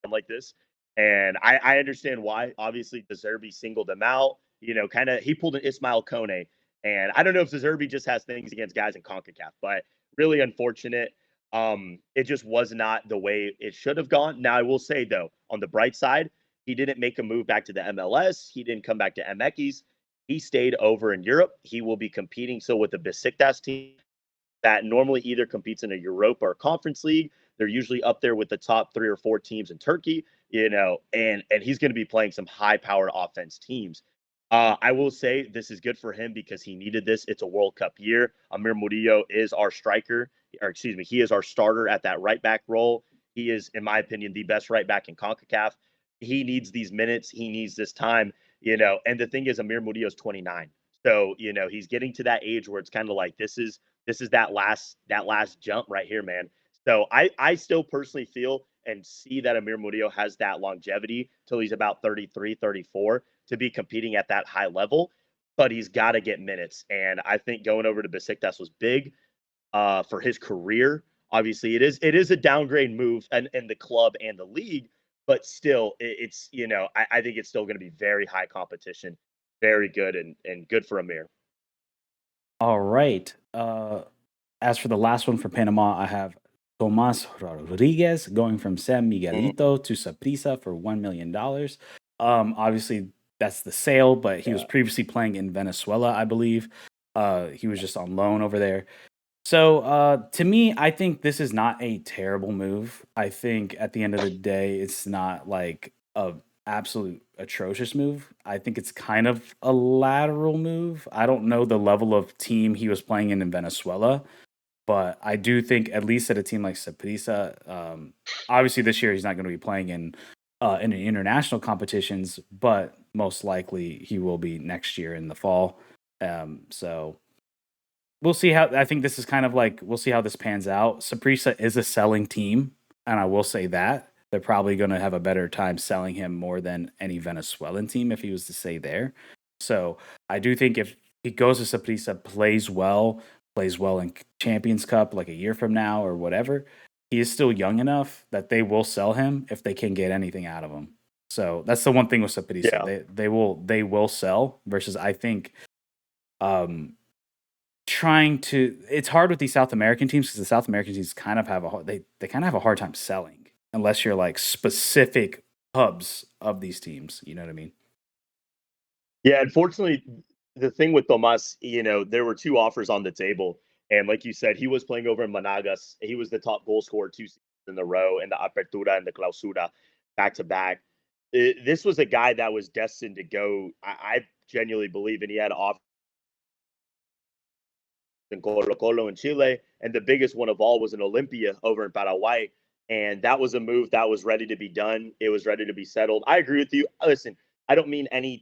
like this. And I understand why. Obviously, De Zerbi singled him out. You know, kind of he pulled an Ismail Kone. And I don't know if De Zerbi just has things against guys in CONCACAF, but really unfortunate. It just was not the way it should have gone. Now, I will say, though, on the bright side, he didn't make a move back to the MLS. He didn't come back to MX. He stayed over in Europe. He will be competing still with the Besiktas team that normally either competes in a Europa or Conference League. They're usually up there with the top 3 or 4 teams in Turkey, you know, and he's going to be playing some high-powered offense teams. I will say this is good for him because he needed this. It's a World Cup year. Amir Murillo is our striker, or excuse me, he is our starter at that right back role. He is, in my opinion, the best right back in CONCACAF. He needs these minutes. He needs this time, you know. And the thing is, Amir Murillo is 29, so you know he's getting to that age where it's kind of like this is that last jump right here, man. So I still personally feel and see that Amir Murillo has that longevity till he's about 33, 34 to be competing at that high level, but he's got to get minutes. And I think going over to Besiktas was big for his career. Obviously, it is a downgrade move in the club and the league, but still, it's I think it's still going to be very high competition, very good and good for Amir. All right. As for the last one for Panama, I have Tomas Rodriguez going from San Mm, Miguelito to Saprissa for $1 million. Obviously, that's the sale, but he was yeah, previously playing in Venezuela, I believe. He was just on loan over there. So, to me, I think this is not a terrible move. I think at the end of the day, it's not like a absolute atrocious move. I think it's kind of a lateral move. I don't know the level of team he was playing in Venezuela, but I do think at least at a team like Saprissa, obviously this year he's not going to be playing in the international competitions, but most likely he will be next year in the fall. So we'll see how. I think this is kind of like we'll see how this pans out. Saprissa is a selling team, and I will say that they're probably going to have a better time selling him more than any Venezuelan team if he was to stay there. So I do think if he goes to Saprissa, plays well in Champions Cup like a year from now or whatever, he is still young enough that they will sell him if they can get anything out of him. So that's the one thing with Saprissa. yeah. They will sell versus I think um trying to it's hard with these South American teams because the South American teams kind of have they kind of have a hard time selling unless you're like specific hubs of these teams. You know what I mean? Yeah, unfortunately, the thing with Tomas, there were 2 offers on the table, and like you said, he was playing over in Managas. He was the top goal scorer 2 seasons in a row in the Apertura and the Clausura back to back. This was a guy that was destined to go. I genuinely believe, and he had offers in Colo Colo in Chile, and the biggest one of all was in Olympia over in Paraguay. And that was a move that was ready to be done. It was ready to be settled. I agree with you. Listen, I don't mean any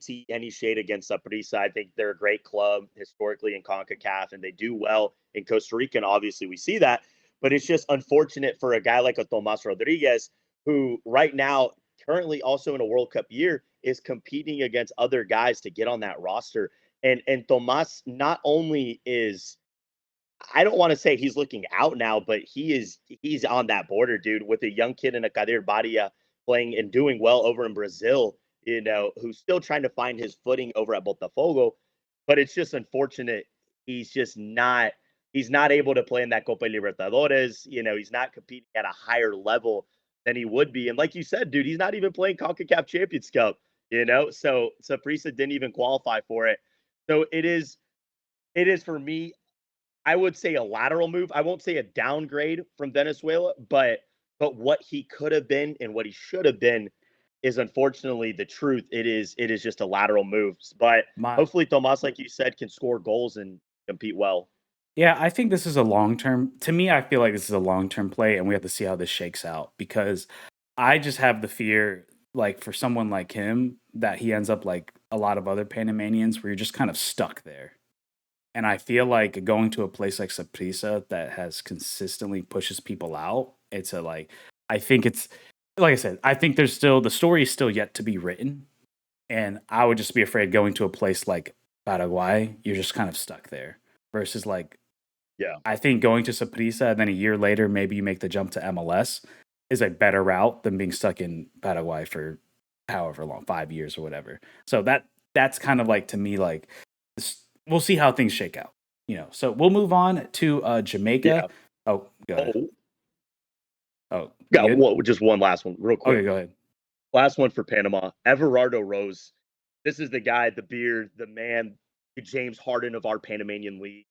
shade against Saprissa. I think they're a great club historically in CONCACAF, and they do well in Costa Rica. And obviously, we see that. But it's just unfortunate for a guy like a Tomas Rodriguez, who right now, currently also in a World Cup year, is competing against other guys to get on that roster. And Tomas not only is I don't want to say he's looking out now, but he's on that border, dude, with a young kid in a Kadir Badia playing and doing well over in Brazil, who's still trying to find his footing over at Botafogo. But it's just unfortunate he's just not he's not able to play in that Copa Libertadores. He's not competing at a higher level than he would be. And like you said, dude, he's not even playing CONCACAF Champions Cup. So Saprissa didn't even qualify for it. So it is for me I would say a lateral move. I won't say a downgrade from Venezuela, but but what he could have been and what he should have been is unfortunately the truth. It is just a lateral move. But My hopefully Tomas, like you said, can score goals and compete well. Yeah, I think this is a long term. To me, I feel like this is a long term play, and we have to see how this shakes out because I just have the fear, like for someone like him, that he ends up like a lot of other Panamanians, where you're just kind of stuck there. And I feel like going to a place like Saprissa that has consistently pushes people out. It's a like, I think it's like I said, I think there's still the story is still yet to be written, and I would just be afraid going to a place like Paraguay. You're just kind of stuck there versus like Yeah. I think going to Saprissa and then a year later, maybe you make the jump to MLS is a better route than being stuck in Paraguay for however long, 5 years or whatever. So that's kind of like to me like we'll see how things shake out. So we'll move on to Jamaica. Yeah. Oh, go ahead. Oh, Oh, you got good? what? Just one last one, real Okay, quick. go ahead. Last one for Panama. Everardo Rose. This is the guy, the beard, the man, the James Harden of our Panamanian league,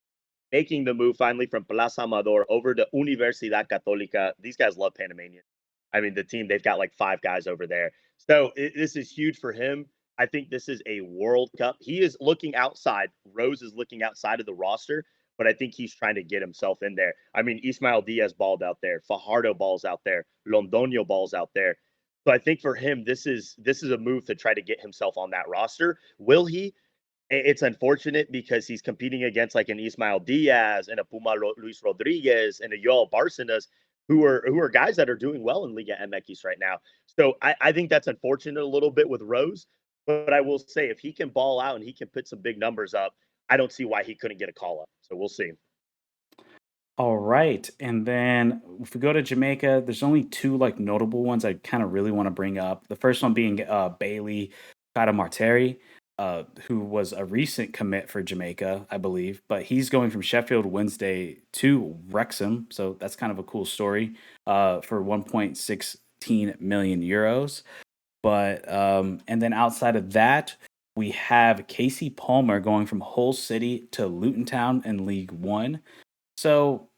making the move finally from Plaza Amador over to Universidad Católica. These guys love Panamanian. I mean, the team, they've got like five guys over there. So this is huge for him. I think this is a World Cup. He is looking outside. Rose is looking outside of the roster, but I think he's trying to get himself in there. I mean, Ismael Diaz balled out there. Fajardo balls out there. Londoño balls out there. So I think for him, this is a move to try to get himself on that roster. Will he? It's unfortunate because he's competing against like an Ismael Diaz and a Puma Luis Rodriguez and a Yoel Barcenas, who are guys that are doing well in Liga MX right now. So I think that's unfortunate a little bit with Rose. But I will say if he can ball out and he can put some big numbers up, I don't see why he couldn't get a call up. So we'll see. All right. And then if we go to Jamaica, there's only two like notable ones I kind of really want to bring up. The first one being Bailey Cadamarteri, who was a recent commit for Jamaica, I believe, but he's going from Sheffield Wednesday to Wrexham. So that's kind of a cool story for 1.16 million euros. But and then outside of that, we have Casey Palmer going from Hull City to Luton Town in League One. So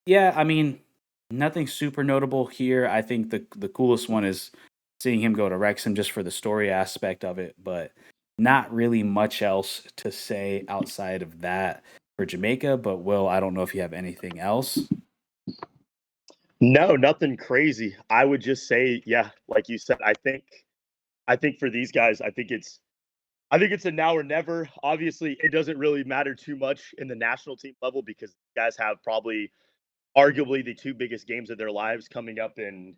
yeah, I mean, nothing super notable here. I think the coolest one is seeing him go to Wrexham just for the story aspect of it, but not really much else to say outside of that for Jamaica. But Will, I don't know if you have anything else. No, nothing crazy. I would just say, yeah, like you said, I think for these guys, I think it's a now or never. Obviously, it doesn't really matter too much in the national team level because guys have probably arguably the two biggest games of their lives coming up in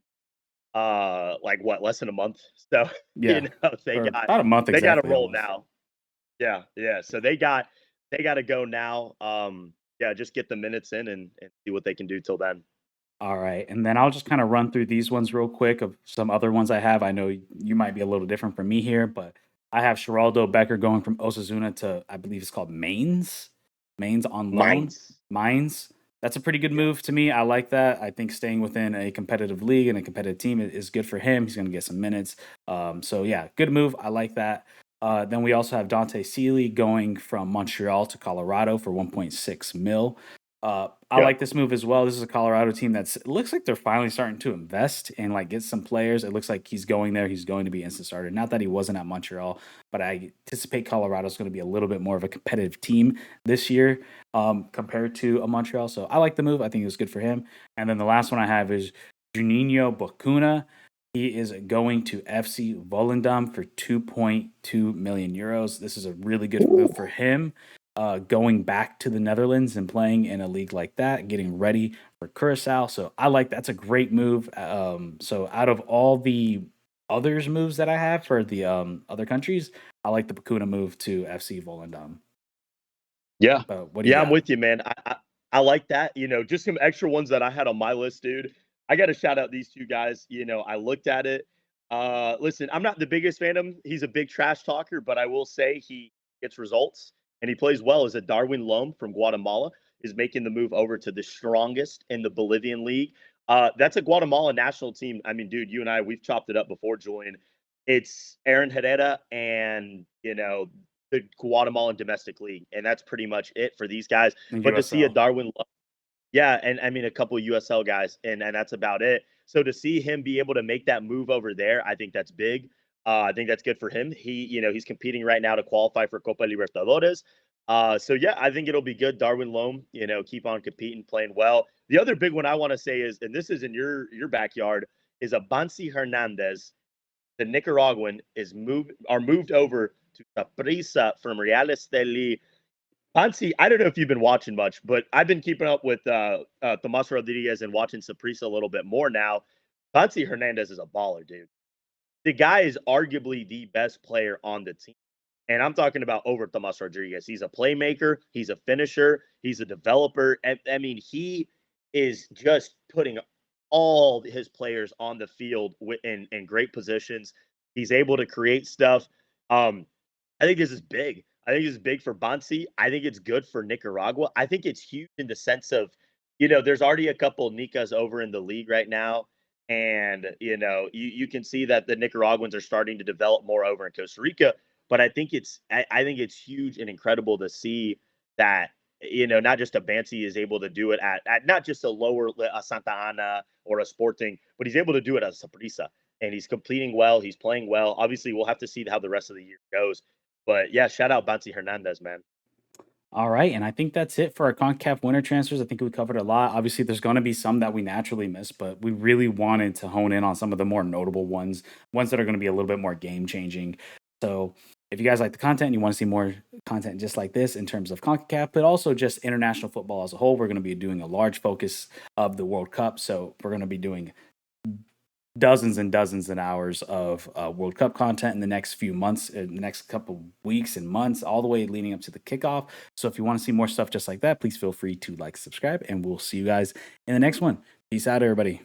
like what, less than a month. So, Yeah, they or got about a month they got to exactly, roll almost. now. Yeah, yeah. So they got to go now. Yeah, just get the minutes in and see what they can do till then. All right, and then I'll just kind of run through these ones real quick of some other ones I have. I know you might be a little different from me here, but I have Geraldo Becker going from Osasuna to I believe it's called Mainz. Mainz on loan. Minds. Mainz. That's a pretty good Yeah. move to me. I like that. I think staying within a competitive league and a competitive team is good for him. He's going to get some minutes. So yeah, good move. I like that. Then we also have Dante Sealy going from Montreal to Colorado for 1.6 mil. I Yeah. like this move as well. This is a Colorado team that's it looks like they're finally starting to invest and like get some players. It looks like he's going there. He's going to be instant starter. Not that he wasn't at Montreal, but I anticipate Colorado's going to be a little bit more of a competitive team this year compared to a Montreal. So I like the move. I think it was good for him. And then the last one I have is Juninho Bacuna. He is going to FC Volendam for 2.2 million euros. This is a really good move Ooh. for him going back to the Netherlands and playing in a league like that, getting ready for Curacao. So I like that's a great move. So out of all the others moves that I have for the other countries, I like the Bakuna move to FC Volendam. Yeah. But what do you Yeah, I'm got? with you, man. I like that. Just some extra ones that I had on my list, dude. I got to shout out these two guys. I looked at it. Listen, I'm not the biggest fan of him. He's a big trash talker, but I will say he gets results and he plays well. As a Darwin Loam from Guatemala is making the move over to the strongest in the Bolivian league. That's a Guatemala national team. I mean, dude, you and I, we've chopped it up before, Julian. It's Aaron Herrera and the Guatemalan domestic league, and that's pretty much it for these guys. In But to see a USL. Darwin, yeah, and I mean a couple of USL guys, and that's about it. So to see him be able to make that move over there, I think that's big. I think that's good for him. He's competing right now to qualify for Copa Libertadores. So yeah, I think it'll be good. Darwin Loam, keep on competing, playing well. The other big one I want to say is, and this is in your backyard, is a Bansi Hernandez, the Nicaraguan, moved over to Saprissa from Real Esteli. Bansi, I don't know if you've been watching much, but I've been keeping up with Tomas Rodriguez and watching Saprissa a little bit more now. Bansi Hernandez is a baller, dude. The guy is arguably the best player on the team. And I'm talking about over Tomas Rodriguez. He's a playmaker, he's a finisher, he's a developer. I mean, he is just putting all his players on the field in great positions. He's able to create stuff. I think this is big. I think this is big for Bansi. I think it's good for Nicaragua. I think it's huge in the sense of, there's already a couple Nicas over in the league right now. And, you can see that the Nicaraguans are starting to develop more over in Costa Rica. But I think it's huge and incredible to see that, not just a Bansi is able to do it at not just a lower a Santa Ana or a Sporting, but he's able to do it at Saprissa. And he's completing well. He's playing well. Obviously, we'll have to see how the rest of the year goes. But yeah, shout out Bansi Hernandez, man. All right, and I think that's it for our CONCACAF winter transfers. I think we covered a lot. Obviously, there's going to be some that we naturally miss, but we really wanted to hone in on some of the more notable ones that are going to be a little bit more game changing. So, if you guys like the content and you want to see more content just like this in terms of CONCACAF, but also just international football as a whole, we're going to be doing a large focus of the World Cup. So, we're going to be doing dozens and dozens of hours of World Cup content in the next few months, in the next couple weeks and months, all the way leading up to the kickoff. So if you want to see more stuff just like that, please feel free to like, subscribe, and we'll see you guys in the next one. Peace out, everybody.